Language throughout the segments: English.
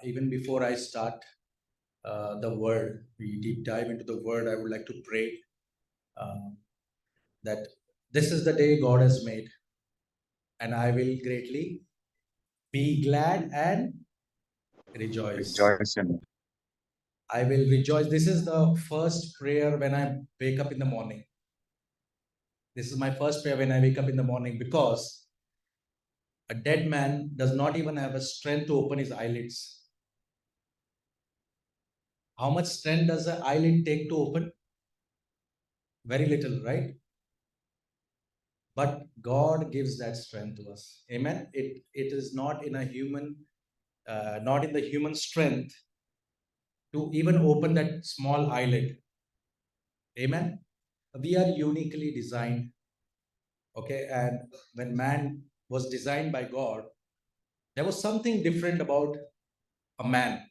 Even before I start the word, we deep dive into the word, I would like to pray that this is the day God has made, and I will greatly be glad and rejoice. I will rejoice. This is the first prayer when I wake up in the morning. This is my first prayer when I wake up in the morning, because a dead man does not even have a strength to open his eyelids. How much strength does an eyelid take to open? Very little, right? But God gives that strength to us. Amen. It is not in a human, not in the human strength to even open that small eyelid. Amen. We are uniquely designed. Okay, and when man was designed by God, there was something different about a man.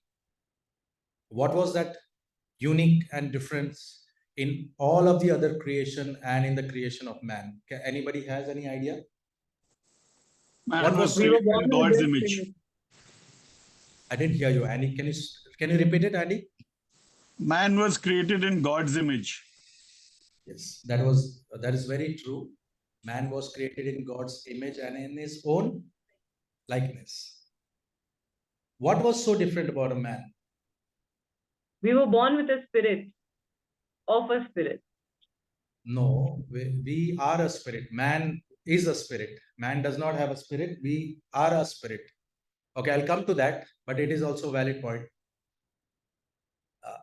What was that unique and difference in all of the other creation and in the creation of man? Anybody has any idea? Man was created in God's image. I didn't hear you, Andy. Can you repeat it, Andy? Man was created in God's image. Yes, that is very true. Man was created in God's image and in his own likeness. What was so different about a man? We were born with a spirit, of a spirit. No, we are a spirit. Man is a spirit. Man does not have a spirit. We are a spirit. Okay, I'll come to that, but it is also a valid point.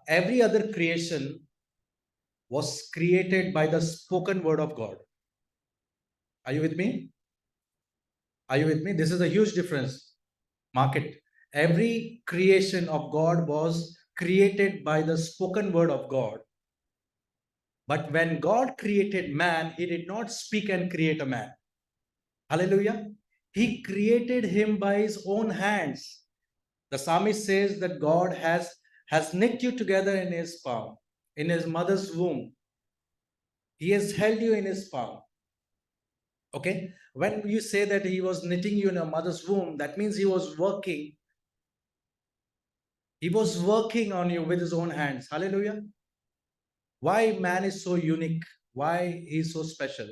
Every other creation was created by the spoken word of God. Are you with me? Are you with me? This is a huge difference. Mark it. Every creation of God was created by the spoken word of God. But when God created man, he did not speak and create a man. Hallelujah. He created him by his own hands. The psalmist says that God has knit you together in his palm, in his mother's womb. He has held you in his palm. Okay. When you say that he was knitting you in a mother's womb, that means he was working. He was working on you with his own hands. Hallelujah. Why man is so unique? Why he is so special?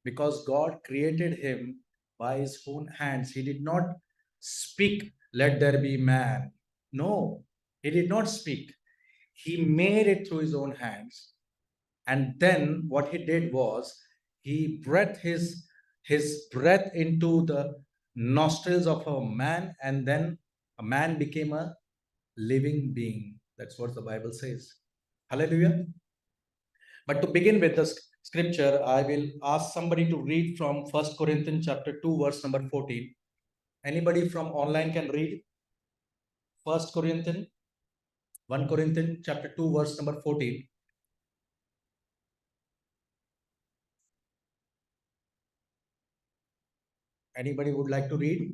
Because God created him by his own hands. He did not speak, let there be man. No, he did not speak. He made it through his own hands. And then what he did was he breathed his breath into the nostrils of a man, and then a man became a living being. That's what the Bible says. Hallelujah. But to begin with the scripture, I will ask somebody to read from 1 Corinthians chapter 2, verse number 14. Anybody from online can read 1 Corinthians chapter 2, verse number 14. Anybody would like to read?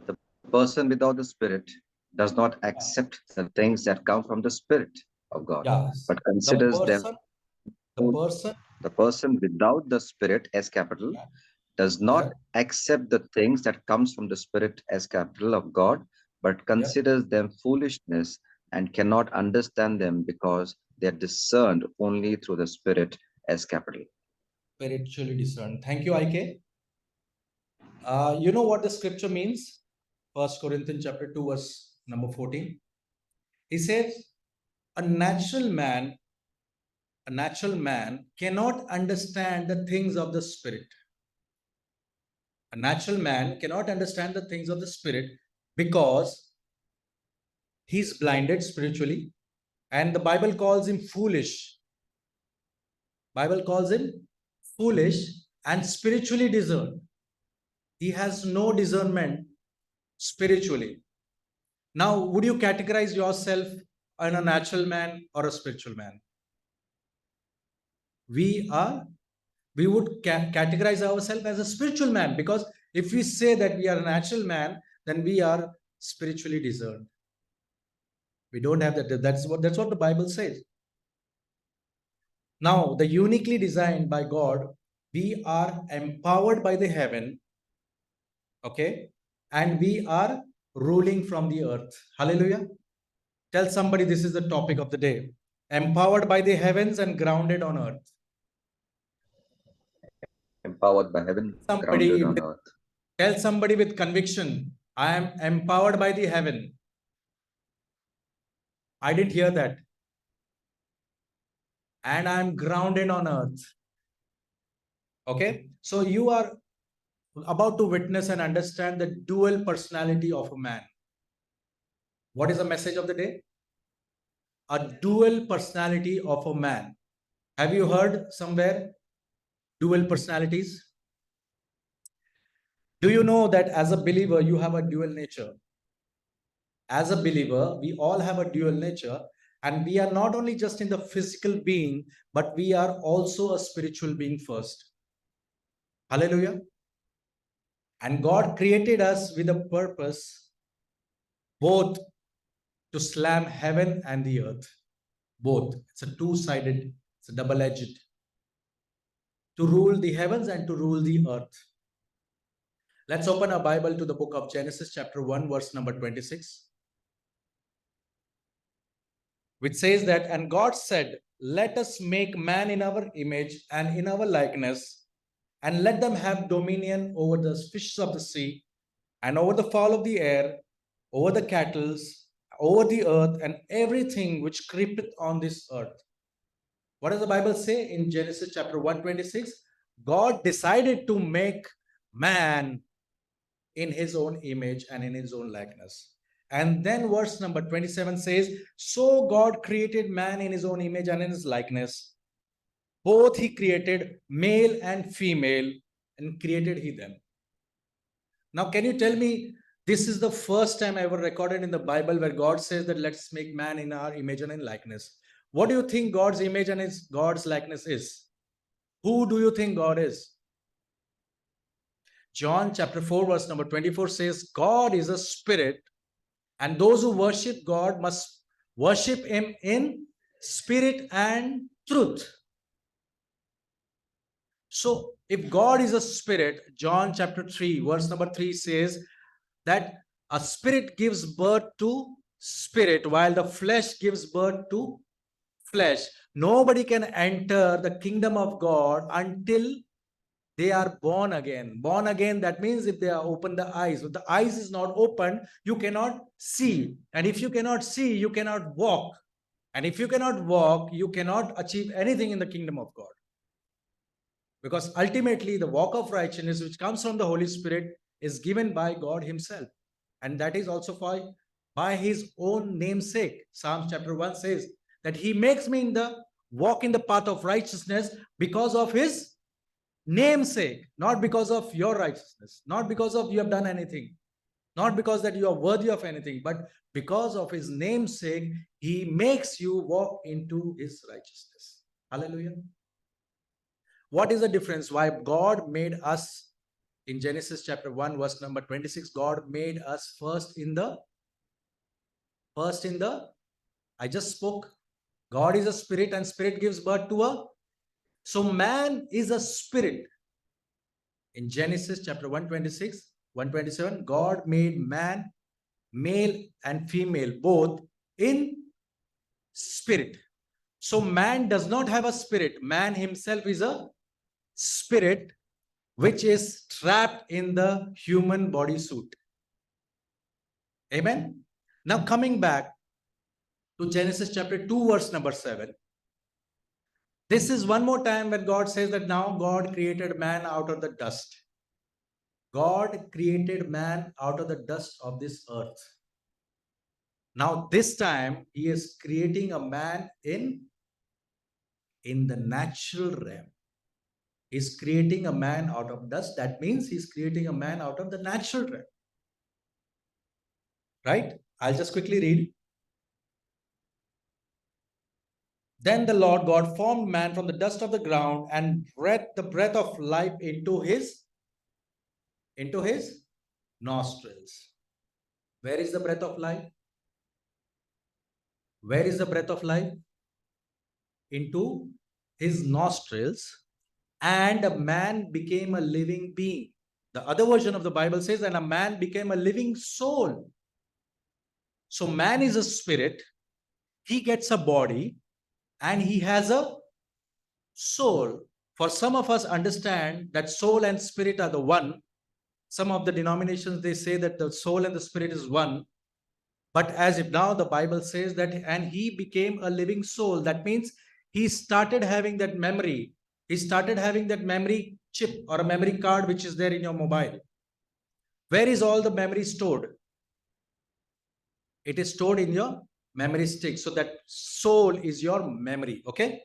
The person without the Spirit does not accept the things that come from the Spirit of God, but considers them. The person without the Spirit, as capital, does not accept the things that comes from the Spirit, as capital, of God, but considers them foolishness and cannot understand them because they are discerned only through the Spirit, as capital. Spiritually discerned. Thank you, IK. You know what the scripture means? 1 Corinthians chapter 2, verse number 14. He says, a natural man cannot understand the things of the Spirit. A natural man cannot understand the things of the Spirit because he's blinded spiritually, and the Bible calls him foolish. Bible calls him foolish and spiritually discerned. He has no discernment spiritually. Now, would you categorize yourself as a natural man or a spiritual man? We would categorize ourselves as a spiritual man, because if we say that we are a natural man, then we are spiritually discerned. We don't have that. That's what the Bible says. Now, the uniquely designed by God, we are empowered by the heaven, okay, and we are ruling from the earth. Hallelujah. Tell somebody this is the topic of the day. Empowered by the heavens and grounded on earth. Empowered by heaven, grounded on earth. Tell somebody with conviction, I am empowered by the heaven. I didn't hear that. And I am grounded on earth. Okay, so you are about to witness and understand the dual personality of a man. What is the message of the day? A dual personality of a man. Have you heard somewhere dual personalities? Do you know that as a believer, you have a dual nature? As a believer, we all have a dual nature, and we are not only just in the physical being, but we are also a spiritual being first. Hallelujah. And God created us with a purpose, both to slam heaven and the earth. Both. It's a two-sided, it's a double-edged. To rule the heavens and to rule the earth. Let's open our Bible to the book of Genesis, chapter 1, verse number 26. Which says that, and God said, let us make man in our image and in our likeness, and let them have dominion over the fishes of the sea, and over the fowl of the air, over the cattle, over the earth, and everything which creepeth on this earth. What does the Bible say in Genesis chapter 126? God decided to make man in his own image and in his own likeness. And then verse number 27 says, so God created man in his own image and in his likeness. Both he created, male and female, and created he them. Now, can you tell me, this is the first time ever recorded in the Bible where God says that let's make man in our image and in likeness. What do you think God's image and God's likeness is? Who do you think God is? John chapter 4 verse number 24 says, God is a spirit, and those who worship God must worship him in spirit and truth. So if God is a spirit, John chapter 3 verse number 3 says that a spirit gives birth to spirit while the flesh gives birth to flesh. Nobody can enter the kingdom of God until they are born again. Born again, that means if they are open the eyes. If the eyes is not open, you cannot see. And if you cannot see, you cannot walk. And if you cannot walk, you cannot achieve anything in the kingdom of God. Because ultimately, the walk of righteousness, which comes from the Holy Spirit, is given by God himself. And that is also by his own namesake. Psalms chapter 1 says that he makes me walk in the path of righteousness because of his namesake, not because of your righteousness, not because of you have done anything, not because that you are worthy of anything, but because of his namesake, he makes you walk into his righteousness. Hallelujah. What is the difference? Why God made us in Genesis chapter 1 verse number 26, God made us first in the I just spoke, God is a spirit and spirit gives birth to so man is a spirit. In Genesis chapter 126, 127, God made man, male and female, both in spirit. So man does not have a spirit. Man himself is a spirit which is trapped in the human body suit. Amen. Now coming back to Genesis chapter 2 verse number 7. This is one more time when God says that now God created man out of the dust. God created man out of the dust of this earth. Now this time he is creating a man in the natural realm. He's creating a man out of dust. That means he's creating a man out of the natural realm. Right? I'll just quickly read. Then the Lord God formed man from the dust of the ground and breathed the breath of life into his nostrils. Where is the breath of life? Where is the breath of life? Into his nostrils, and a man became a living being. The other version of the Bible says, and a man became a living soul. So man is a spirit, he gets a body, and he has a soul. For some of us understand that soul and spirit are the one. Some of the denominations, they say that the soul and the spirit is one. But as if now the Bible says that, and he became a living soul. That means he started having that memory. He started having that memory chip or a memory card which is there in your mobile. Where is all the memory stored? It is stored in your memory stick. So that soul is your memory. Okay.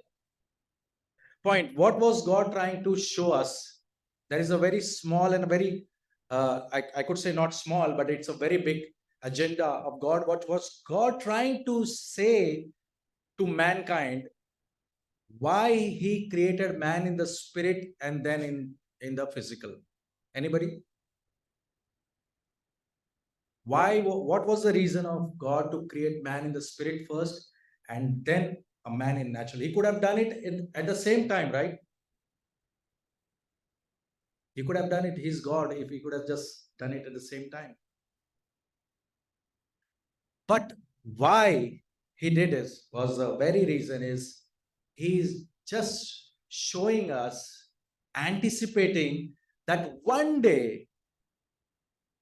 Point. What was God trying to show us? There is a very small and a very, I could say not small, but it's a very big agenda of God. What was God trying to say to mankind? Why he created man in the spirit and then in the physical? Anybody? Why? What was the reason of God to create man in the spirit first and then a man in natural? He could have done it at the same time, right? He could have done it. He's God. If he could have just done it at the same time. But why he did this was the very reason is he's just showing us, anticipating that one day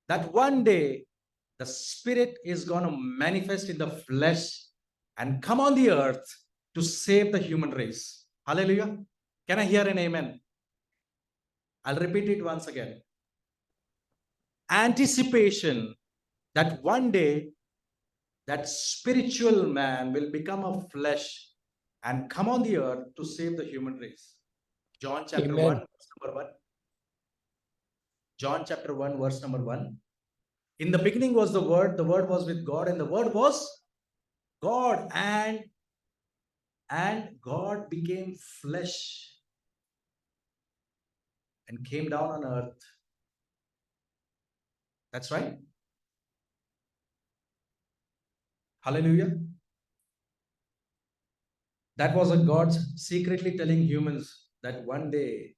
the spirit is going to manifest in the flesh and come on the earth to save the human race. Hallelujah. Can I hear an amen? I'll repeat it once again. Anticipation that one day that spiritual man will become a flesh and come on the earth to save the human race. John chapter 1, verse number 1. John chapter 1, verse number 1. In the beginning was the Word was with God, and the Word was God, and God became flesh and came down on earth. That's right. Hallelujah. That was a God secretly telling humans that one day,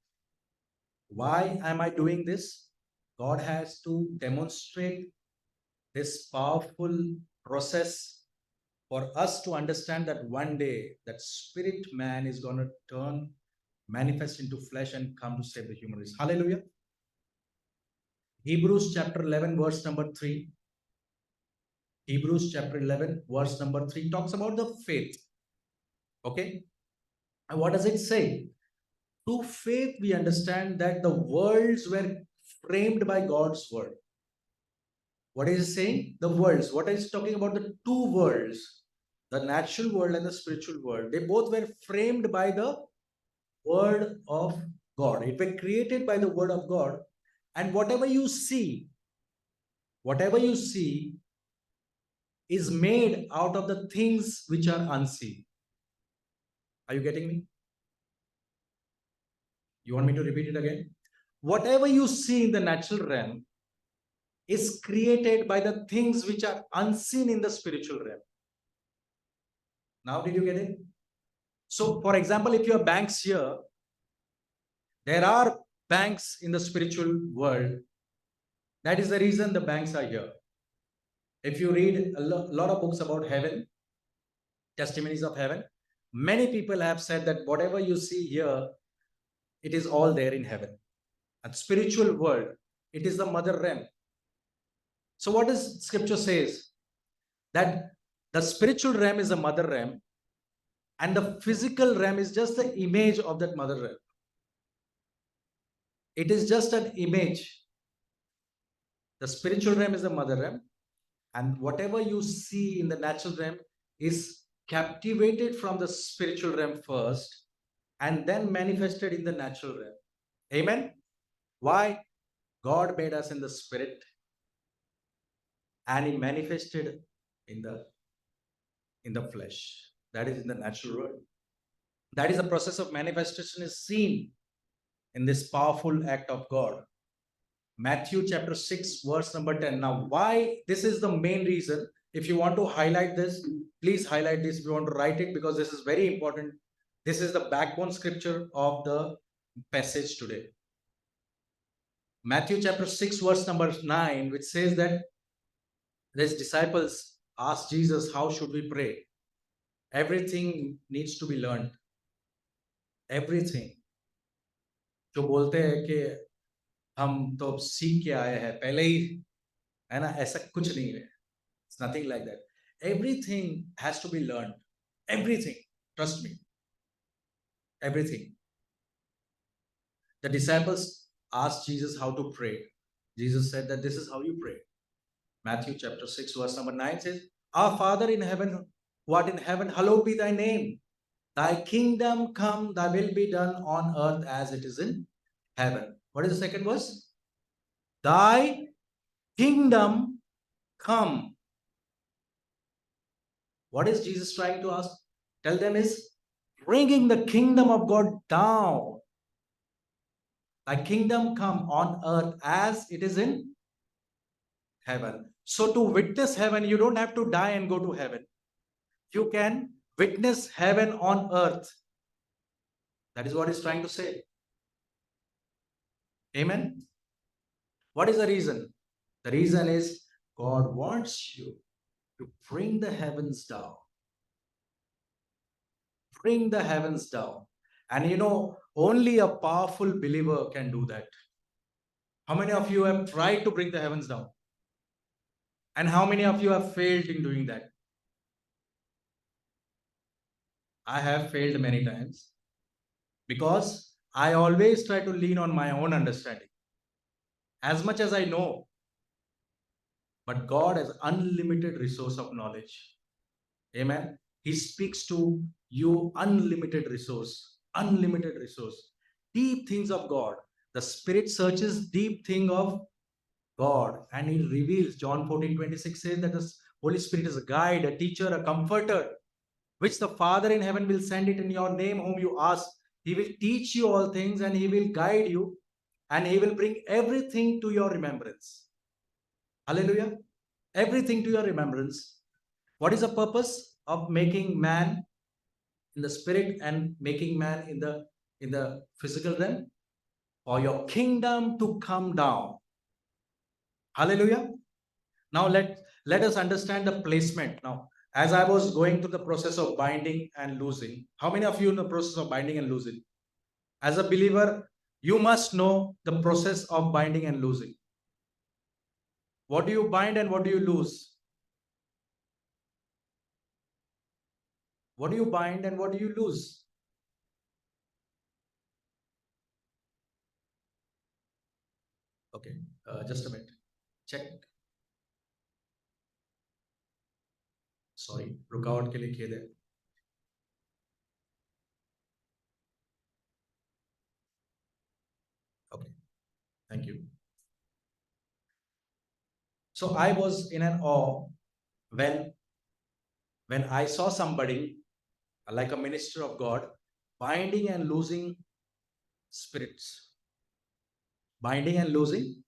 why am I doing this? God has to demonstrate this powerful process for us to understand that one day that spirit man is going to turn, manifest into flesh and come to save the human race. Hallelujah. Hebrews chapter 11, verse number 3. Hebrews chapter 11, verse number 3 talks about the faith. Okay. And what does it say? Through faith, we understand that the worlds were framed by God's word. What is it saying? The worlds. What is talking about? The two worlds, the natural world and the spiritual world. They both were framed by the word of God. It were created by the word of God. And whatever you see is made out of the things which are unseen. Are you getting me? You want me to repeat it again? Whatever you see in the natural realm is created by the things which are unseen in the spiritual realm. Now, did you get it? So, for example, if you have banks here, there are banks in the spiritual world. That is the reason the banks are here. If you read a lot of books about heaven, testimonies of heaven, many people have said that whatever you see here, it is all there in heaven. And spiritual world, it is the mother realm. So what does scripture says? That the spiritual realm is a mother realm, and the physical realm is just the image of that mother realm. It is just an image. The spiritual realm is the mother realm, and whatever you see in the natural realm is captivated from the spiritual realm first and then manifested in the natural realm. Amen. Why? God made us in the spirit and he manifested in the flesh. That is in the natural world. That is the process of manifestation is seen in this powerful act of God. Matthew chapter 6, verse number 10. Now, why? This is the main reason. If you want to highlight this, please highlight this. If you want to write it, because this is very important. This is the backbone scripture of the passage today. Matthew chapter 6, verse number 9, which says that his disciples asked Jesus, how should we pray? Everything needs to be learned. Everything. जो बोलते हैं कि हम तो सीख के आए हैं पहले ही, है ना, ऐसा कुछ नहीं है. It's nothing like that. Everything has to be learned. Everything. Trust me. Everything. The disciples asked Jesus how to pray. Jesus said that this is how you pray. Matthew chapter 6 verse number 9 says, Our Father in heaven, who art in heaven, hallowed be thy name. Thy kingdom come, thy will be done on earth as it is in heaven. What is the second verse? Thy kingdom come. What is Jesus trying to ask? Tell them is bringing the kingdom of God down. Thy kingdom come on earth as it is in heaven. So to witness heaven, you don't have to die and go to heaven. You can witness heaven on earth. That is what he's trying to say. Amen. What is the reason? The reason is God wants you to bring the heavens down. Bring the heavens down. And you know, only a powerful believer can do that. How many of you have tried to bring the heavens down? And how many of you have failed in doing that? I have failed many times because I always try to lean on my own understanding as much as I know. But God has unlimited resource of knowledge. Amen. He speaks to you unlimited resource, deep things of God. The Spirit searches deep thing of God and He reveals. John 14:26 says that the Holy Spirit is a guide, a teacher, a comforter, which the Father in heaven will send it in your name, whom you ask. He will teach you all things and He will guide you and He will bring everything to your remembrance. Hallelujah. Everything to your remembrance. What is the purpose of making man in the spirit and making man in the physical realm? For your kingdom to come down. Hallelujah. Now let us understand the placement. Now, as I was going through the process of binding and loosing, how many of you in the process of binding and loosing? As a believer, you must know the process of binding and loosing. What do you bind and what do you lose? What do you bind and what do you lose? Okay, just a minute. Check. Sorry, रुकावट के लिए खेद है. Okay, thank you. So I was in an awe when I saw somebody like a minister of God binding and loosing spirits. Binding and losing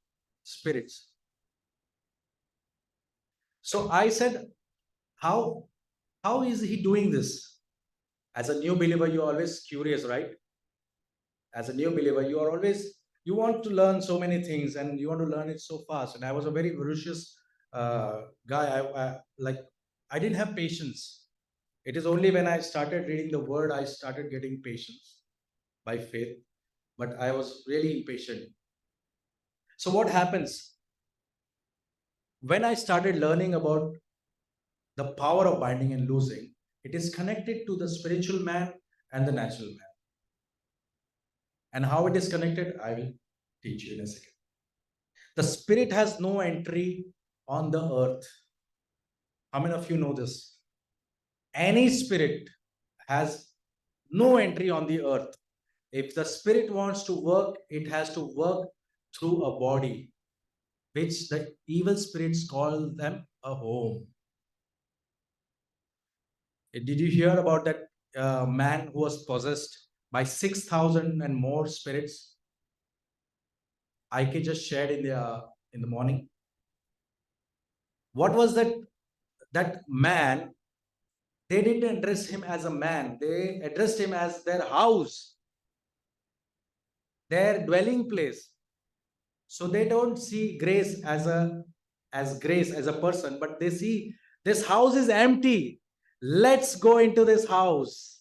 spirits. So I said, how is he doing this? As a new believer, you're always curious, right? As a new believer, you want to learn so many things and you want to learn it so fast. And I was a very voracious guy. I didn't have patience. It is only when I started reading the word, I started getting patience by faith. But I was really impatient. So what happens? When I started learning about the power of binding and loosing, it is connected to the spiritual man and the natural man. And how it is connected, I will teach you in a second. The spirit has no entry on the earth. How many of you know this? Any spirit has no entry on the earth. If the spirit wants to work, it has to work through a body, which the evil spirits call them a home. Did you hear about that man who was possessed by 6,000 and more spirits? IK just shared in the morning. What was that man? They didn't address him as a man. They addressed him as their house, their dwelling place. So they don't see grace as grace as a person, but they see This house is empty. Let's go into this house.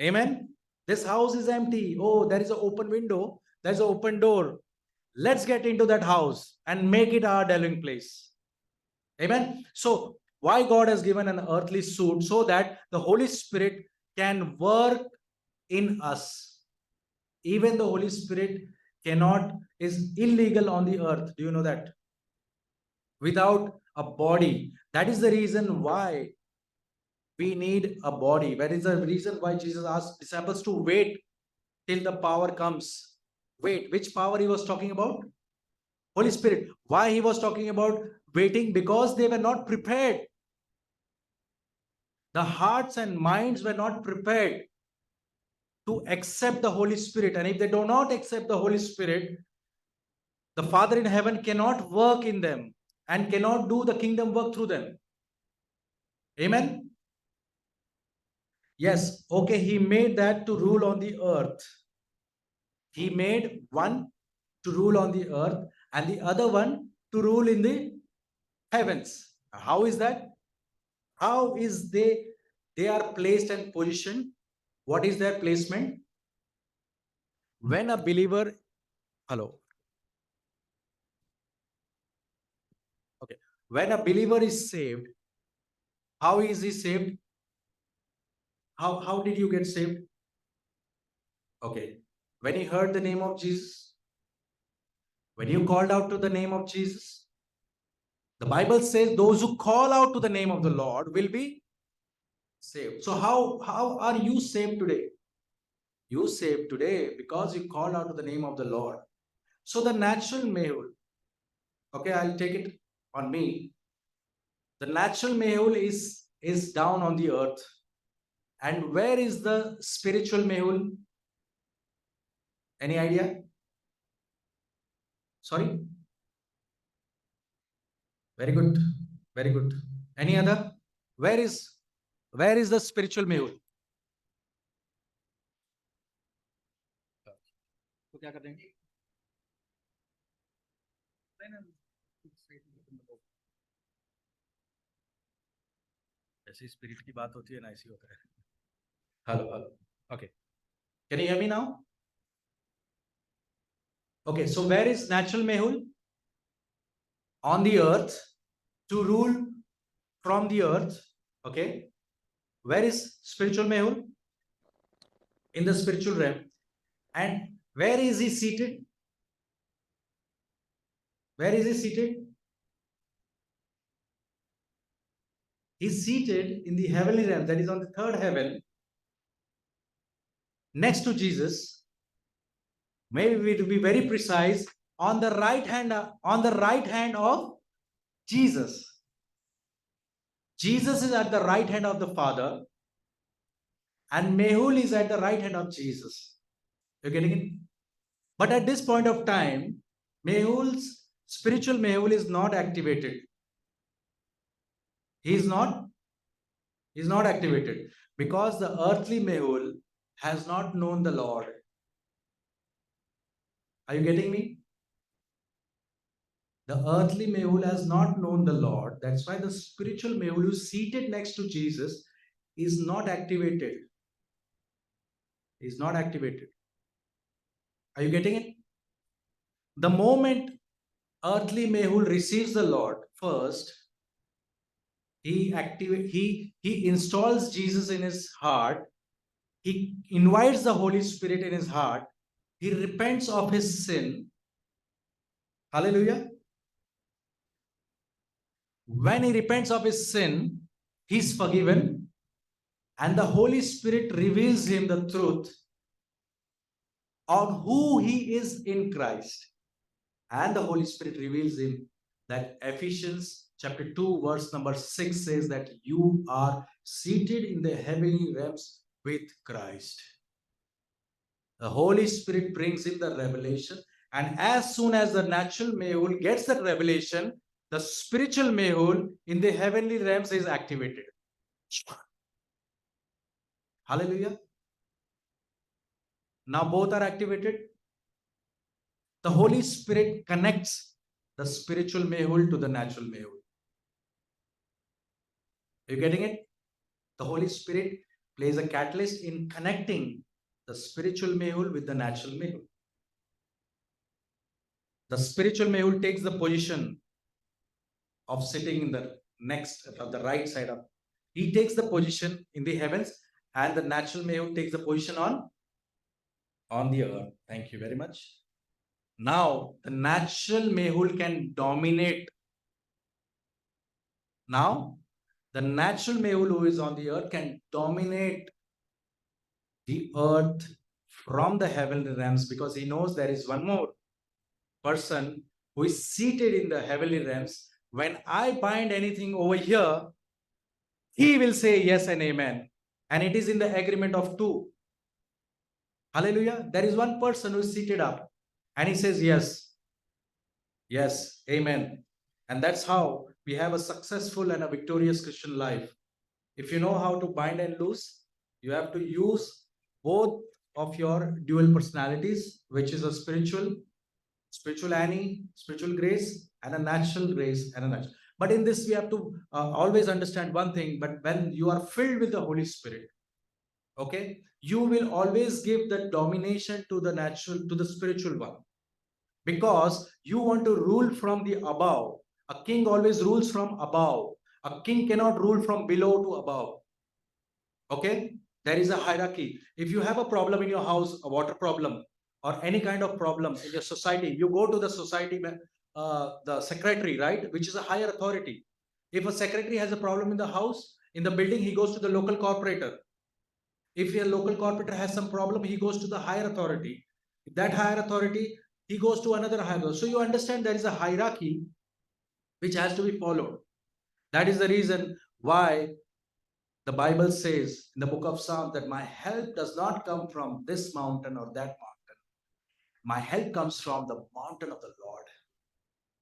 Amen. This house is empty. Oh, there is an open window. There's an open door. Let's get into that house and make it our dwelling place. Amen. So, why God has given an earthly suit? So that the Holy Spirit can work in us. Even the Holy Spirit is illegal on the earth. Do you know that? Without a body. That is the reason why we need a body. That is the reason why Jesus asked disciples to wait till the power comes. Wait, which power he was talking about? Holy Spirit. Why he was talking about waiting? Because they were not prepared. The hearts and minds were not prepared to accept the Holy Spirit. And if they do not accept the Holy Spirit, the Father in heaven cannot work in them and cannot do the kingdom work through them. Amen. Yes, okay, he made that to rule on the earth. He made one to rule on the earth and the other one to rule in the heavens. How is that? How is they are placed and positioned? What is their placement? When a believer, hello. Okay. When a believer is saved, how is he saved? How did you get saved? Okay. When you heard the name of Jesus, when you called out to the name of Jesus, the Bible says those who call out to the name of the Lord will be saved. So how are you saved today? You saved today because you called out to the name of the Lord. So the natural mehul, okay, I'll take it on me. The natural mehul is down on the earth. And where is the spiritual mehul? Any idea? Sorry? Very good. Very good. Any other? Where is the spiritual mehul? तो क्या कर देंगे? ऐसी spirit की बात होती है ना, ऐसी होता है. Hello. Okay. Can you hear me now? Okay, so where is natural mehul? On the earth, to rule from the earth. Okay. Where is spiritual mehul? In the spiritual realm. And where is he seated? Where is he seated? He's seated in the heavenly realm, that is on the third heaven, next to Jesus. Maybe to be very precise, on the right hand of Jesus. Jesus is at the right hand of the Father, and Mehul is at the right hand of Jesus. You're getting it? But at this point of time, Mehul's spiritual Mehul is not activated. He's not activated because the earthly Mehul has not known the Lord. Are you getting me? The earthly Mehul has not known the Lord. That's why the spiritual Mehul who is seated next to Jesus is not activated. Is not activated. Are you getting it? The moment earthly Mehul receives the Lord, first he installs Jesus in his heart. He invites the Holy Spirit in his heart. He repents of his sin. Hallelujah. When he repents of his sin, he's forgiven, and the Holy Spirit reveals him the truth on who he is in Christ. And the Holy Spirit reveals him that Ephesians chapter 2 verse number 6 says that you are seated in the heavenly realms with Christ. The Holy Spirit brings him the revelation, and as soon as the natural Mehul gets that revelation, the spiritual Mehul in the heavenly realms is activated. Hallelujah. Now both are activated. The Holy Spirit connects the spiritual Mehul to the natural Mehul. Are you getting it? The Holy Spirit plays a catalyst in connecting the spiritual mehul with the natural mehul. The spiritual mehul takes the position of sitting in the next, the right side of. He takes the position in the heavens, and the natural mehul takes the position on the earth. Thank you very much. Now, the natural mehul can dominate. Now, the natural mehul who is on the earth can dominate the earth from the heavenly realms, because he knows there is one more person who is seated in the heavenly realms. When I bind anything over here, he will say yes and amen. And it is in the agreement of two. Hallelujah. There is one person who is seated up and he says yes. Yes, amen. And that's how we have a successful and a victorious Christian life. If you know how to bind and loose, you have to use both of your dual personalities, which is a spiritual Annie, spiritual grace, and a natural grace and a natural. But in this, we have to always understand one thing. But when you are filled with the Holy Spirit, okay, you will always give the domination to the natural, to the spiritual one, because you want to rule from the above. A king always rules from above. A king cannot rule from below to above. Okay, there is a hierarchy. If you have a problem in your house, a water problem, or any kind of problem in your society, you go to the society, the secretary, right, which is a higher authority. If a secretary has a problem in the house, in the building, he goes to the local corporator. If your local corporator has some problem, he goes to the higher authority. If that higher authority, he goes to another higher authority. So you understand there is a hierarchy which has to be followed. That is the reason why the Bible says in the book of Psalms that my help does not come from this mountain or that mountain. My help comes from the mountain of the Lord.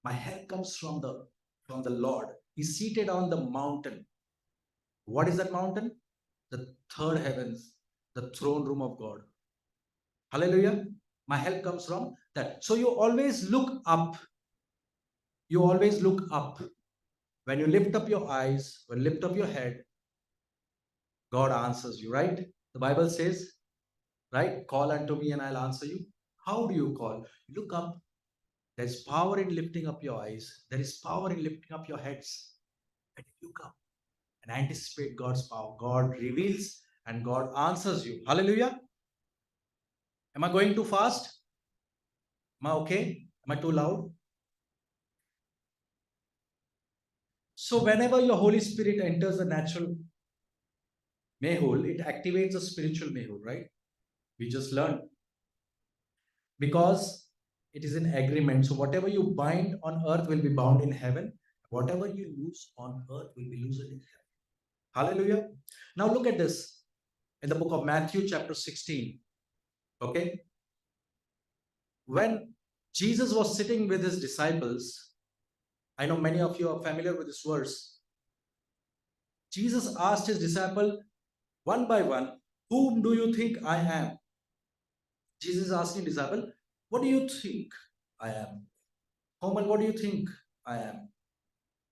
My help comes from the Lord. He's seated on the mountain. What is that mountain? The third heavens, the throne room of God. Hallelujah. My help comes from that. So you always look up. You always look up. When you lift up your eyes, when you lift up your head, God answers you, right? The Bible says, right? Call unto me and I'll answer you. How do you call? Look up. There's power in lifting up your eyes. There is power in lifting up your heads. And you look up and anticipate God's power. God reveals and God answers you. Hallelujah. Am I going too fast? Am I okay? Am I too loud? So whenever your Holy Spirit enters the natural mehul, it activates the spiritual mehul, right? We just learned. Because it is an agreement. So whatever you bind on earth will be bound in heaven. Whatever you loose on earth will be loosed in heaven. Hallelujah. Now look at this in the book of Matthew chapter 16. Okay. When Jesus was sitting with his disciples, I know many of you are familiar with this verse. Jesus asked his disciple one by one, whom do you think I am? Jesus is asking disciple, what do you think I am? Homan, what do you think I am?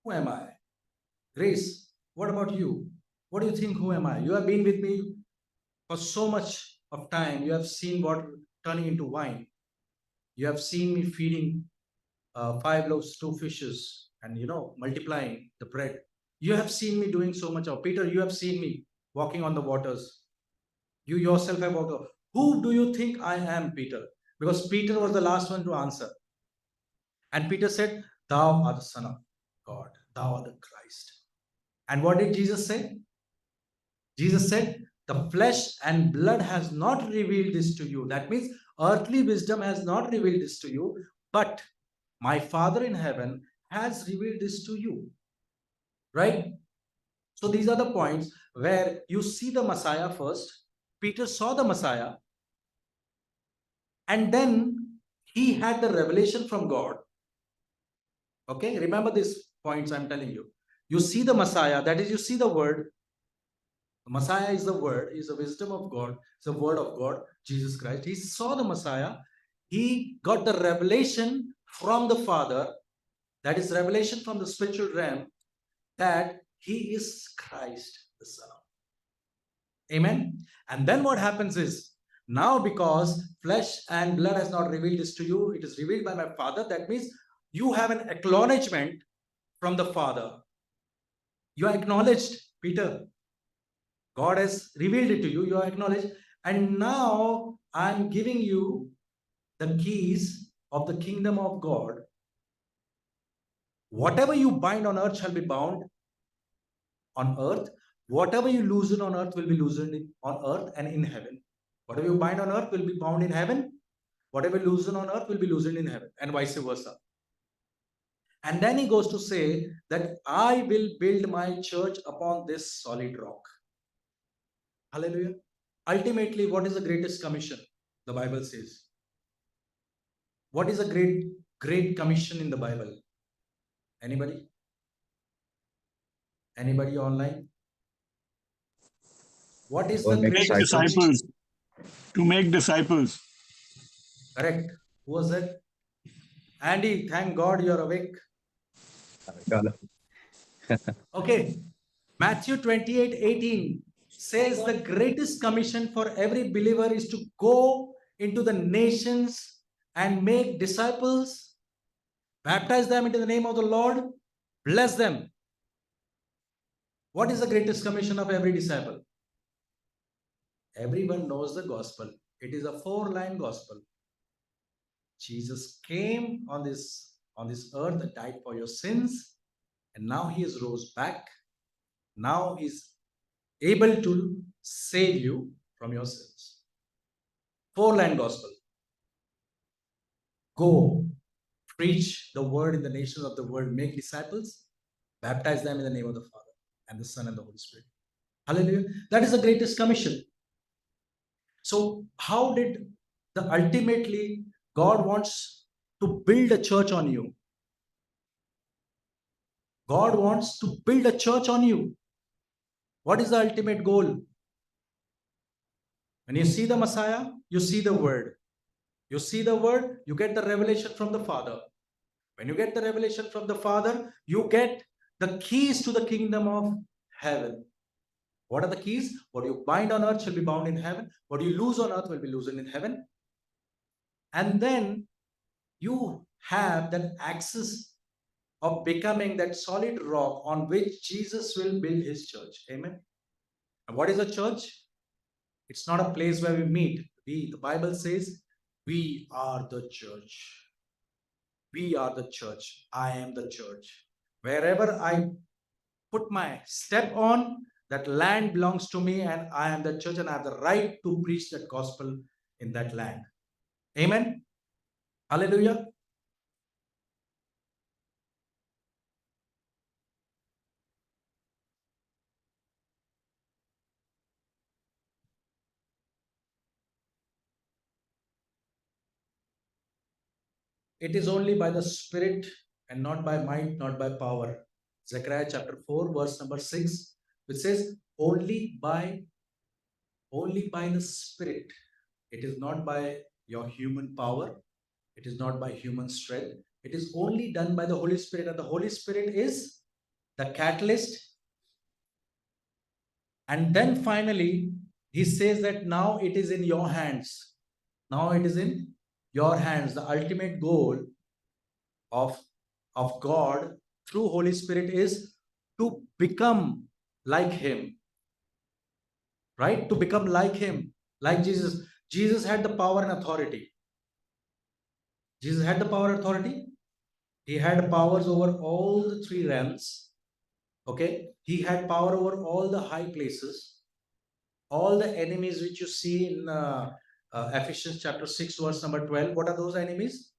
Who am I? Grace, what about you? What do you think? Who am I? You have been with me for so much of time. You have seen water turning into wine. You have seen me feeding 5 loaves, 2 fishes, and multiplying the bread. You have seen me doing so much of. Peter, you have seen me walking on the waters. You yourself have walked. Who do you think I am, Peter? Because Peter was the last one to answer. And Peter said, thou art the Son of God. Thou art the Christ. And what did Jesus say? Jesus said, the flesh and blood has not revealed this to you. That means earthly wisdom has not revealed this to you, but my Father in heaven has revealed this to you. Right? So these are the points where you see the Messiah first. Peter saw the Messiah, and then he had the revelation from God. Okay, remember these points I'm telling you. You see the Messiah, that is, you see the word. The Messiah is the word, is the wisdom of God, it's the word of God, Jesus Christ. He saw the Messiah, he got the revelation from the Father, that is revelation from the spiritual realm, that He is Christ, the Son of God. Amen. And then what happens is, now because flesh and blood has not revealed this to you, it is revealed by my Father. That means you have an acknowledgement from the Father. You are acknowledged, Peter. God has revealed it to you. You are acknowledged. And now I'm giving you the keys of the kingdom of God. Whatever you bind on earth shall be bound on earth. Whatever you loosen on earth will be loosened on earth and in heaven. Whatever you bind on earth will be bound in heaven. Whatever you loosen on earth will be loosened in heaven, and vice versa. And then he goes to say that I will build my church upon this solid rock. Hallelujah. Ultimately, what is the greatest commission? The Bible says. What is a great commission in the Bible? Anybody? Anybody online? What is the greatest disciples? To make disciples. Correct. Who was that? Andy, thank God you're awake. Okay. Matthew 28:18 says the greatest commission for every believer is to go into the nations and make disciples, baptize them into the name of the Lord, bless them. What is the greatest commission of every disciple? Everyone knows the gospel. It is a 4-line gospel. Jesus came on this earth and died for your sins, and now he is rose back. Now he is able to save you from your sins. 4-line gospel. Go, preach the word in the nations of the world, make disciples, baptize them in the name of the Father and the Son and the Holy Spirit. Hallelujah. That is the greatest commission. So how did ultimately God wants to build a church on you? God wants to build a church on you. What is the ultimate goal? When you see the Messiah, you see the word. You see the word, you get the revelation from the Father. When you get the revelation from the Father, you get the keys to the kingdom of heaven. What are the keys? What you bind on earth shall be bound in heaven. What you loose on earth will be loosened in heaven. And then you have that access of becoming that solid rock on which Jesus will build his church. Amen. And what is a church? It's not a place where we meet. The Bible says, we are the church. We are the church. I am the church. Wherever I put my step on, that land belongs to me, and I am the church, and I have the right to preach that gospel in that land. Amen. Hallelujah. It is only by the Spirit and not by might, not by power. Zechariah chapter 4, verse number 6, which says, only by the Spirit. It is not by your human power. It is not by human strength. It is only done by the Holy Spirit. And the Holy Spirit is the catalyst. And then finally, he says that now it is in your hands. Now it is in your hands. The ultimate goal of God through Holy Spirit is to become like him. Right? To become like him, like Jesus. Jesus had the power and authority. Jesus had the power and authority. He had powers over all the 3 realms. Okay? He had power over all the high places. All the enemies which you see in Ephesians chapter 6, verse number 12. What are those enemies?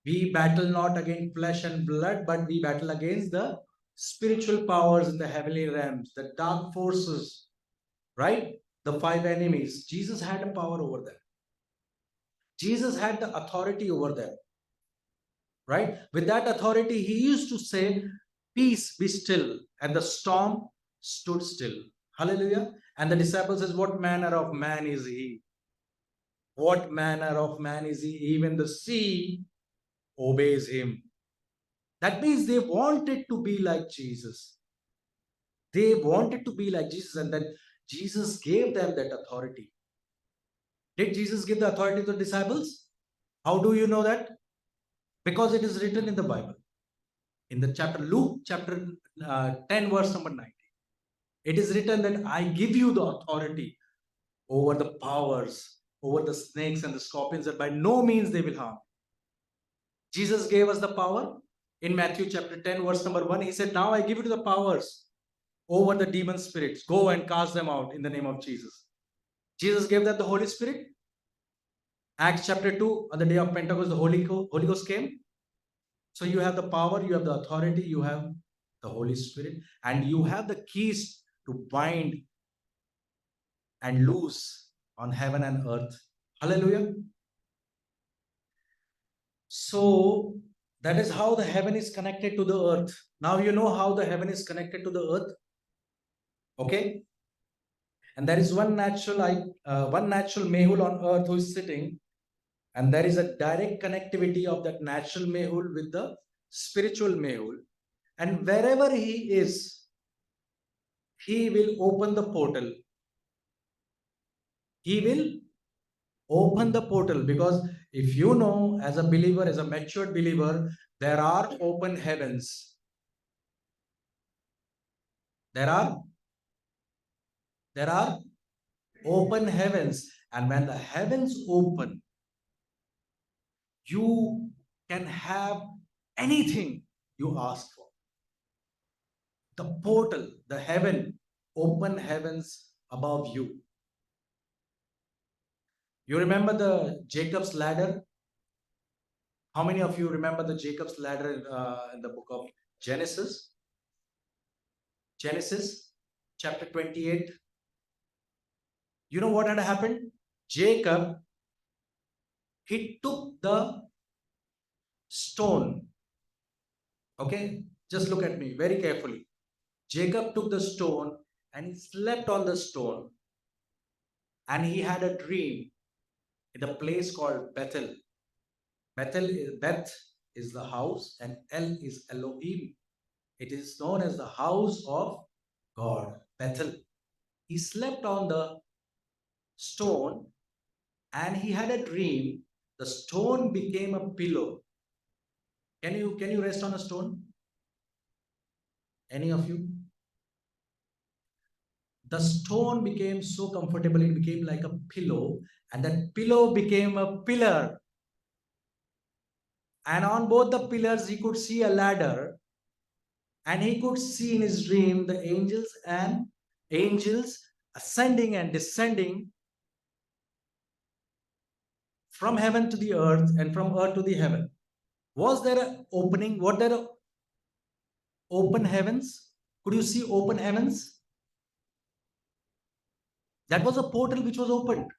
We battle not against flesh and blood, but we battle against the spiritual powers in the heavenly realms, the dark forces, right? The 5 enemies. Jesus had a power over them. Jesus had the authority over them, right? With that authority, he used to say, peace, be still. And the storm stood still. Hallelujah. And the disciples says, what manner of man is he? What manner of man is he? Even the sea obeys him. That means they wanted to be like Jesus. They wanted to be like Jesus, and then Jesus gave them that authority. Did Jesus give the authority to the disciples? How do you know that? Because it is written in the Bible. In the chapter Luke, chapter 10, verse number 90. It is written that I give you the authority over the powers, over the snakes and the scorpions, that by no means they will harm. Jesus gave us the power. In Matthew chapter 10, verse number 1, he said, now I give you the powers over the demon spirits. Go and cast them out in the name of Jesus. Jesus gave that the Holy Spirit. Acts chapter 2, on the day of Pentecost, the Holy Ghost came. So you have the power, you have the authority, you have the Holy Spirit, and you have the keys to bind and loose on heaven and earth. Hallelujah. So that is how the heaven is connected to the earth. Now you know how the heaven is connected to the earth. Okay. And there is one natural mehul on earth who is sitting, and there is a direct connectivity of that natural mehul with the spiritual mehul. And wherever he is, he will open the portal. He will open the portal, because if you know, as a believer, as a matured believer, there are open heavens. There are open heavens, and when the heavens open, you can have anything you ask for. The portal, the heaven, open heavens above you. You remember the Jacob's ladder? How many of you remember the Jacob's ladder in the book of Genesis? Genesis chapter 28. You know what had happened? Jacob, he took the stone. Okay, just look at me very carefully. Jacob took the stone and he slept on the stone, and he had a dream in a place called Bethel. Beth is the house, and El is Elohim. It is known as the house of God, Bethel. He slept on the stone and he had a dream. The stone became a pillow. Can you rest on a stone? Any of you? The stone became so comfortable, it became like a pillow, and that pillow became a pillar. And on both the pillars, he could see a ladder, and he could see in his dream the angels ascending and descending from heaven to the earth and from earth to the heaven. Was there an opening? Were there open heavens? Could you see open heavens? That was a portal which was opened,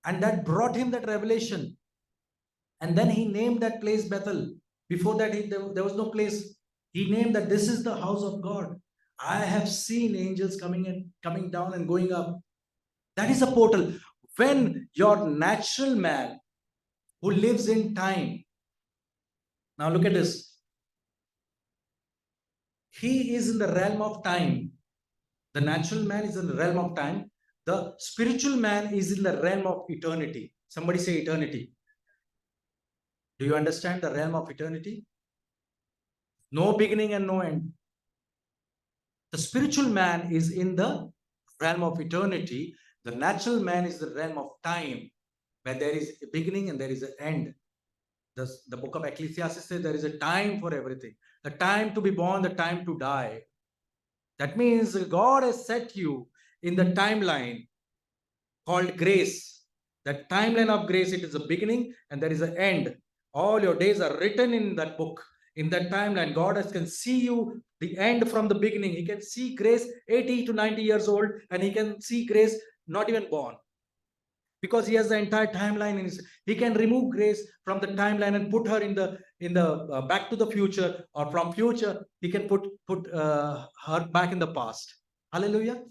and that brought him that revelation. And then he named that place Bethel. Before that, there was no place. He named that this is the house of God. I have seen angels coming down and going up. That is a portal. When your natural man who lives in time, now look at this, he is in the realm of time. The natural man is in the realm of time. The spiritual man is in the realm of eternity. Somebody say eternity. Do you understand the realm of eternity? No beginning and no end. The spiritual man is in the realm of eternity. The natural man is the realm of time, where there is a beginning and there is an end. The book of Ecclesiastes says there is a time for everything. The time to be born, the time to die. That means God has set you in the timeline called grace. That timeline of grace, it is a beginning and there is an end. All your days are written in that book, in that timeline. God can see you the end from the beginning. He can see Grace 80 to 90 years old, and he can see Grace not even born, because he has the entire timeline in his. He can remove Grace from the timeline and put her in the Back to the Future, or from future he can put her back in the past. Hallelujah.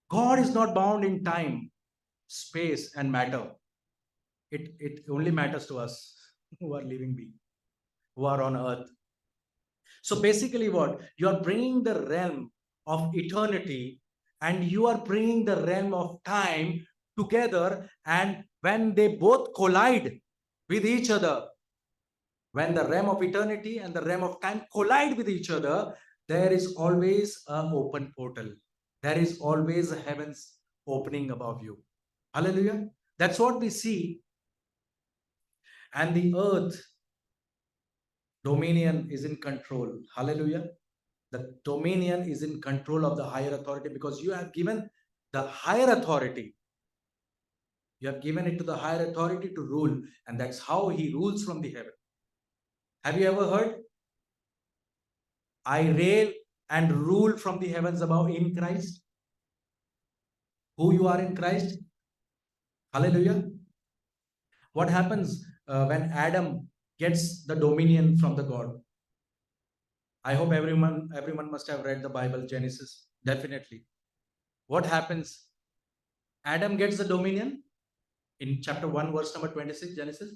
God is not bound in time, space, and matter. It only matters to us who are living beings, who are on earth. So basically what? You are bringing the realm of eternity and you are bringing the realm of time together, and when they both collide with each other, when the realm of eternity and the realm of time collide with each other, there is always an open portal. There is always a heavens opening above you. Hallelujah. That's what we see. And the earth dominion is in control. Hallelujah. The dominion is in control of the higher authority, because you have given the higher authority. You have given it to the higher authority to rule, and that's how he rules from the heaven. Have you ever heard? I reign and rule from the heavens above in Christ. Who you are in Christ? Hallelujah. What happens when Adam gets the dominion from the God? I hope everyone must have read the Bible, Genesis. Definitely. What happens? Adam gets the dominion in chapter 1, verse number 26, Genesis.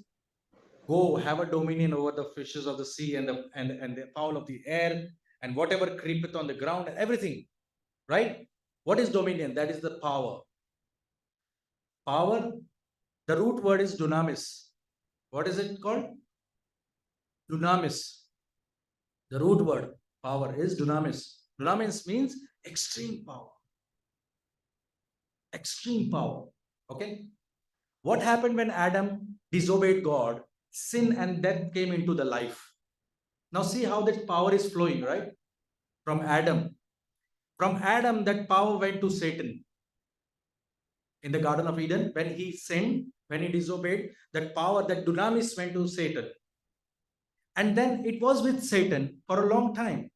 Go, have a dominion over the fishes of the sea and the fowl of the air and whatever creepeth on the ground and everything. Right? What is dominion? That is the power. Power, the root word is dunamis. What is it called? Dunamis. The root word power is dunamis. Dunamis means extreme power. Extreme power. Okay. What happened when Adam disobeyed God? Sin and death came into the life. Now see how that power is flowing, right? From Adam. From Adam, that power went to Satan. In the Garden of Eden, when he sinned, when he disobeyed, that power, that dunamis went to Satan. And then it was with Satan for a long time,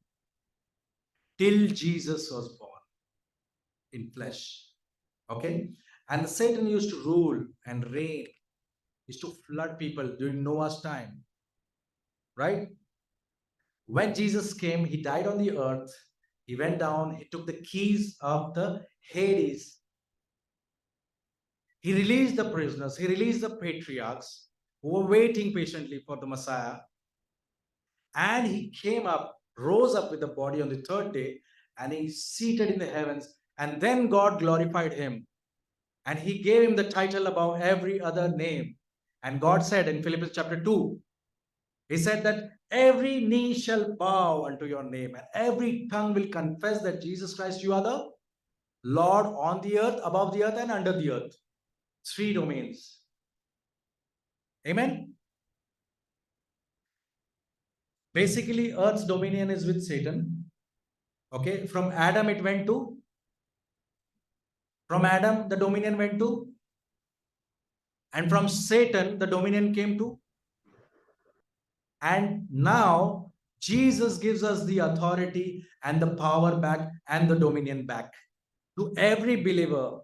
till Jesus was born in flesh. Okay? And Satan used to rule and reign, used to flood people during Noah's time. Right? When Jesus came, he died on the earth. He went down, he took the keys of the Hades. He released the prisoners, he released the patriarchs who were waiting patiently for the Messiah. And he came up, rose up with the body on the third day, and he's seated in the heavens. And then God glorified him. And he gave him the title above every other name. And God said in Philippians chapter 2, he said that every knee shall bow unto your name, and every tongue will confess that Jesus Christ, you are the Lord on the earth, above the earth, and under the earth. 3 domains. Amen. Basically, earth's dominion is with Satan. Okay, from Adam the dominion went to, and from Satan the dominion came to. And now Jesus gives us the authority and the power back and the dominion back to every believer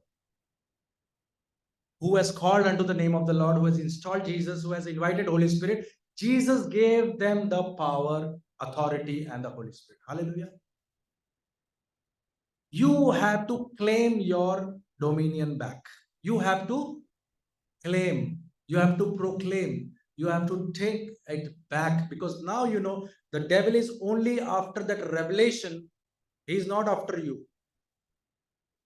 who has called unto the name of the Lord, who has installed Jesus, who has invited Holy Spirit. Jesus gave them the power, authority, and the Holy Spirit. Hallelujah. You have to claim your dominion back. You have to claim. You have to proclaim. You have to take it back, because now you know the devil is only after that revelation. He is not after you.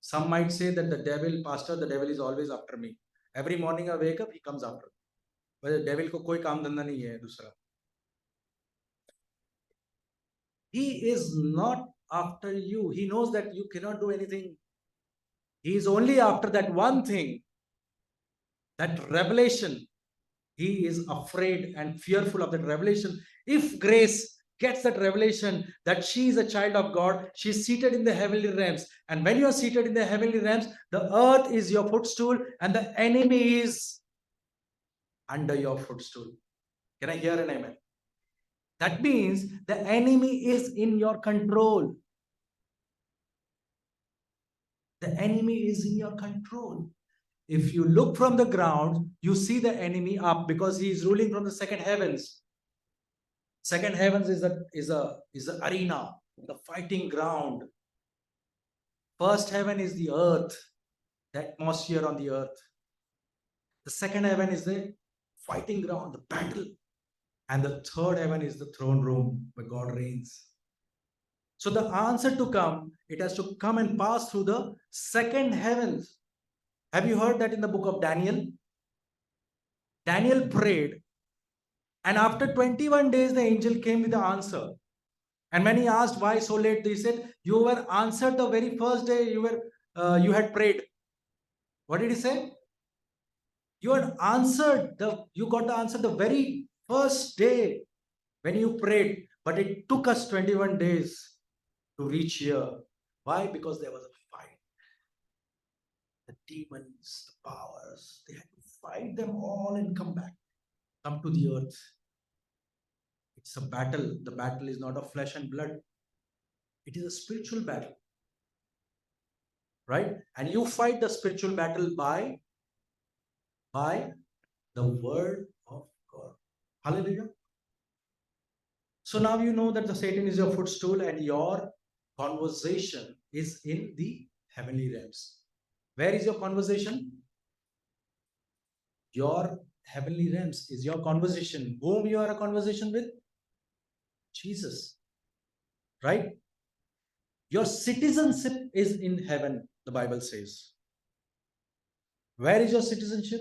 Some might say that the devil, pastor, the devil is always after me. Every morning I wake up, he comes after me. But the devil को कोई काम धंधा नहीं है दूसरा. He is not after you. He knows that you cannot do anything. He is only after that one thing, that revelation. He is afraid and fearful of that revelation. If Grace gets that revelation that she is a child of God, she is seated in the heavenly realms. And when you are seated in the heavenly realms, the earth is your footstool and the enemy is under your footstool. Can I hear an amen? That means the enemy is in your control. The enemy is in your control. If you look from the ground, you see the enemy up, because he is ruling from the second heavens. Second heavens is the arena, the fighting ground. First heaven is the earth, the atmosphere on the earth. The second heaven is the fighting ground, the battle. And the third heaven is the throne room where God reigns. So the answer to come, it has to come and pass through the second heavens. Have you heard that in the book of Daniel? Daniel prayed, and after 21 days, the angel came with the answer. And when he asked why so late, they said, "You were answered the very first day you had prayed." What did he say? You had answered you got the answer the very first day when you prayed, but it took us 21 days to reach here. Why? Because there was a fight. The demons, the powers, they had to fight them all and come back, come to the earth. It's a battle. The battle is not of flesh and blood. It is a spiritual battle. Right? And you fight the spiritual battle by the word of God. Hallelujah. So now you know that the Satan is your footstool and your conversation is in the heavenly realms. Where is your conversation? Your heavenly realms is your conversation. Whom you are a conversation with? Jesus. Right? Your citizenship is in heaven, the Bible says. Where is your citizenship?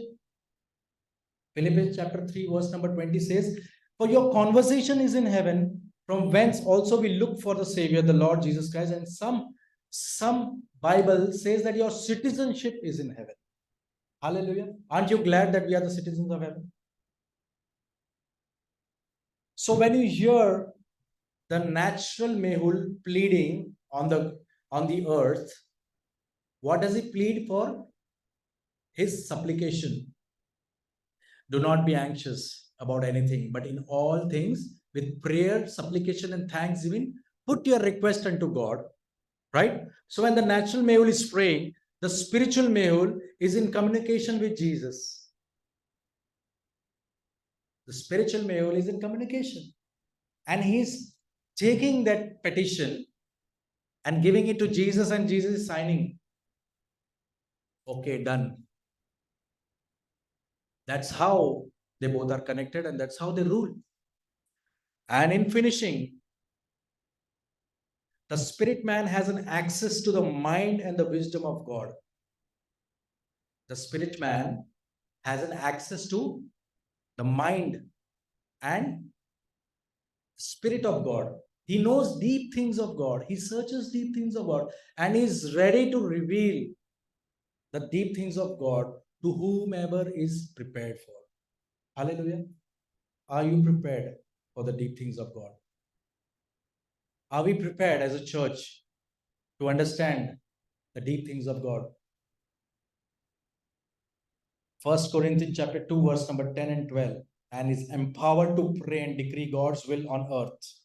Philippians chapter 3 verse number 20 says, "For your conversation is in heaven, from whence also we look for the Savior, the Lord Jesus Christ." And some Bible says that your citizenship is in heaven. Hallelujah. Aren't you glad that we are the citizens of heaven? So when you hear the natural Mehul pleading on the earth, what does he plead for? His supplication. Do not be anxious about anything, but in all things, with prayer, supplication, and thanksgiving, put your request unto God. Right? So when the natural Mehul is praying, the spiritual Mehul is in communication with Jesus. The spiritual Mehul is in communication. And he's taking that petition and giving it to Jesus, and Jesus is signing. Okay, done. That's how they both are connected, and that's how they rule. And in finishing, the spirit man has an access to the mind and the wisdom of God. The spirit man has an access to the mind and spirit of God. He knows deep things of God. He searches deep things of God and is ready to reveal the deep things of God to whomever is prepared for. Hallelujah. Are you prepared for the deep things of God? Are we prepared as a church to understand the deep things of God? 1 Corinthians chapter 2 verse number 10 and 12, and is empowered to pray and decree God's will on earth.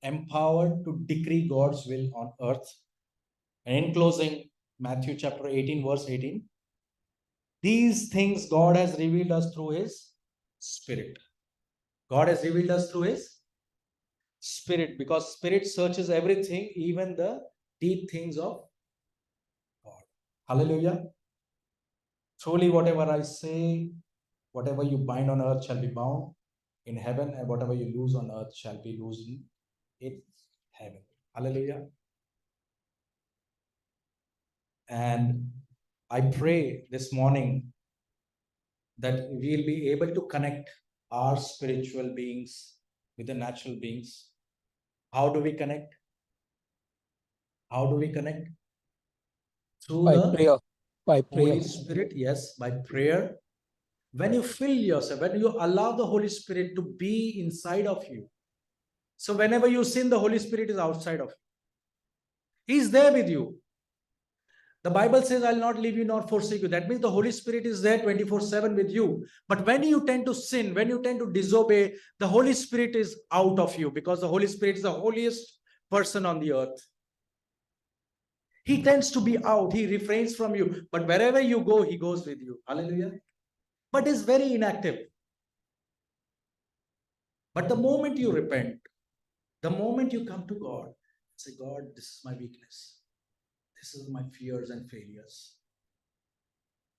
Empowered to decree God's will on earth. And in closing, Matthew chapter 18 verse 18, these things God has revealed us through his spirit. God has revealed us through his spirit, because spirit searches everything, even the deep things of God. Hallelujah. Truly, whatever I say, whatever you bind on earth shall be bound in heaven, and whatever you loose on earth shall be loosed in heaven. Hallelujah. And I pray this morning that we'll be able to connect our spiritual beings with the natural beings. How do we connect? How do we connect? Through By the prayer. By prayer. Holy Spirit, yes, by prayer. When you fill yourself, when you allow the Holy Spirit to be inside of you. So whenever you sin, the Holy Spirit is outside of you. He's there with you. The Bible says, I'll not leave you nor forsake you. That means the Holy Spirit is there 24/7 with you. But when you tend to sin, when you tend to disobey, the Holy Spirit is out of you, because the Holy Spirit is the holiest person on the earth. He tends to be out. He refrains from you. But wherever you go, he goes with you. Hallelujah. But is very inactive. But the moment you repent, the moment you come to God, say, God, this is my weakness. This is my fears and failures.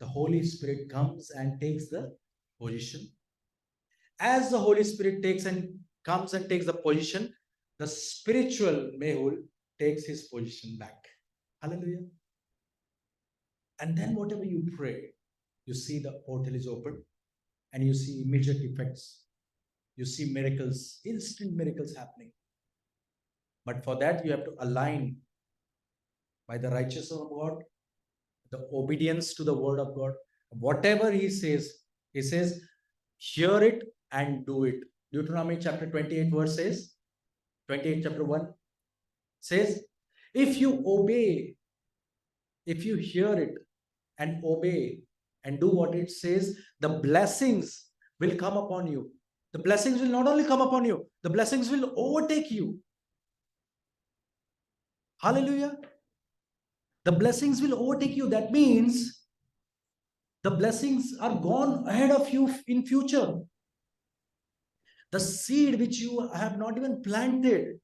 The Holy Spirit comes and takes the position. as the Holy Spirit comes and takes the position, the spiritual Mehul takes his position back. Hallelujah. And then whatever you pray, you see the portal is open and you see immediate effects. You see miracles, instant miracles happening. But for that, you have to align by the righteousness of God, the obedience to the word of God. Whatever he says, hear it and do it. Deuteronomy chapter 28 verse says, 28 chapter 1 says, if you obey, if you hear it and obey and do what it says, the blessings will come upon you. The blessings will not only come upon you, the blessings will overtake you. Hallelujah. The blessings will overtake you. That means the blessings are gone ahead of you in future. The seed which you have not even planted,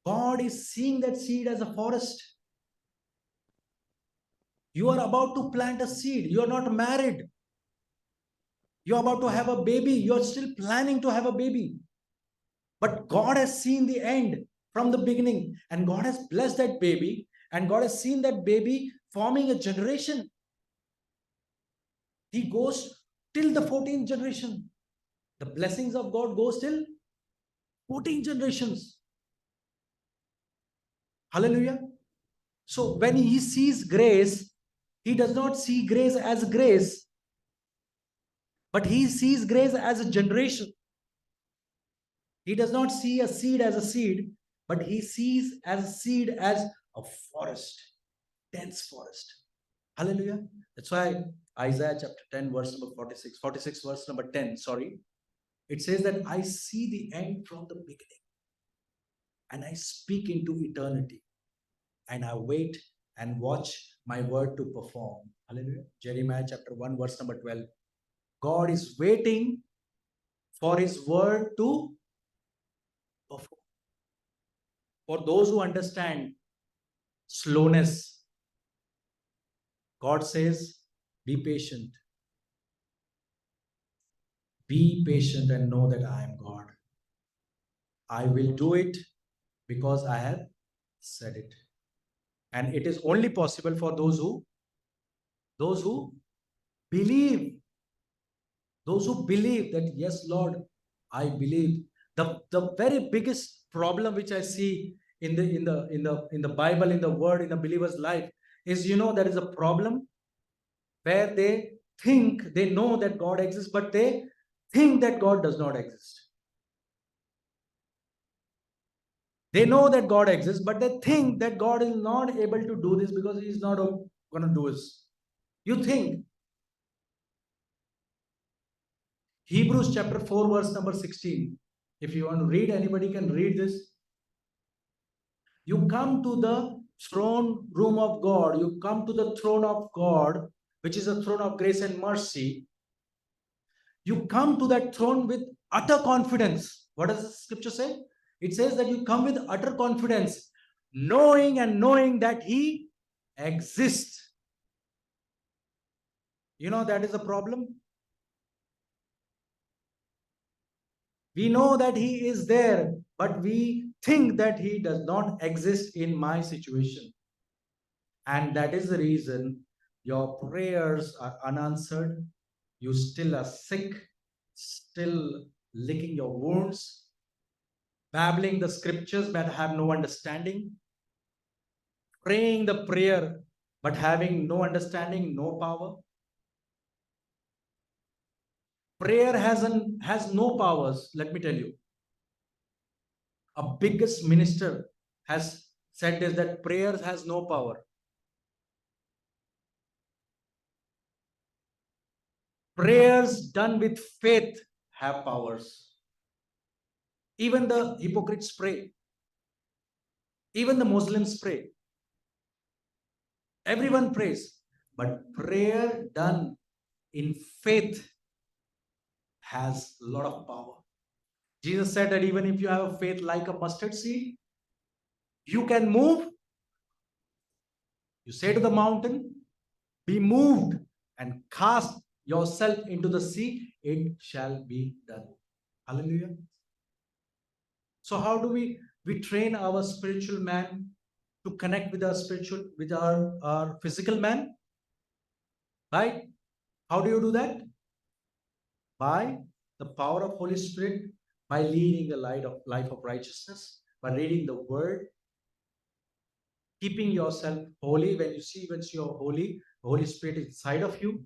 God is seeing that seed as a forest. You are about to plant a seed. You are not married. You are about to have a baby. You are still planning to have a baby. But God has seen the end from the beginning, and God has blessed that baby, and God has seen that baby forming a generation. He goes till the 14th generation. The blessings of God goes till 14 generations. Hallelujah. So when he sees grace, he does not see grace as grace, but he sees grace as a generation. He does not see a seed as a seed, but he sees as a seed as a forest, dense forest. Hallelujah. That's why Isaiah chapter 10 verse number 46 verse number 10, sorry. It says that I see the end from the beginning and I speak into eternity and I wait and watch my word to perform. Hallelujah. Jeremiah chapter 1 verse number 12. God is waiting for his word to perform. For those who understand slowness, God says, be patient. Be patient and know that I am God. I will do it because I have said it. And it is only possible for those who believe. Those who believe that, yes, Lord, I believe. The very biggest problem which I see in the Bible, in the word, in a believer's life is, there is a problem where they think they know that God exists, but they think that God does not exist. They know that God exists, but they think that God is not able to do this because he is not going to do this. You think. Hebrews chapter 4 verse number 16. If you want to read, anybody can read this. You come to the throne room of God. You come to the throne of God, which is a throne of grace and mercy. You come to that throne with utter confidence. What does the scripture say? It says that you come with utter confidence, knowing that he exists. That is a problem. We know that he is there, but we think that he does not exist in my situation. And that is the reason your prayers are unanswered. You still are sick, still licking your wounds, babbling the scriptures but have no understanding, praying the prayer but having no understanding, no power. Prayer has no powers, let me tell you. A biggest minister has said this, that prayer has no power. Prayers done with faith have powers. Even the hypocrites pray. Even the Muslims pray. Everyone prays. But prayer done in faith has a lot of power. Jesus said that even if you have a faith like a mustard seed, you can move. You say to the mountain, be moved and cast yourself into the sea. it shall be done. Hallelujah. So how do we train our spiritual man to connect with our physical man? Right? How do you do that? By the power of Holy Spirit, by leading a life of righteousness, by reading the word, keeping yourself holy. When you're holy, the Holy Spirit is inside of you.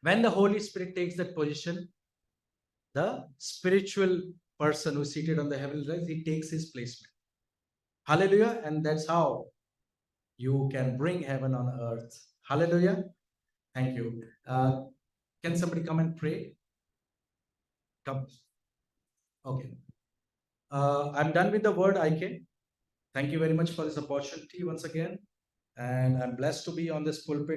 When the Holy Spirit takes that position, the spiritual person who's seated on the heavenly realms, he takes his placement. Hallelujah. And that's how you can bring heaven on earth. Hallelujah. Thank you. Can somebody come and pray? Come. Okay. I'm done with the word, IK. Thank you very much for this opportunity once again. And I'm blessed to be on this pulpit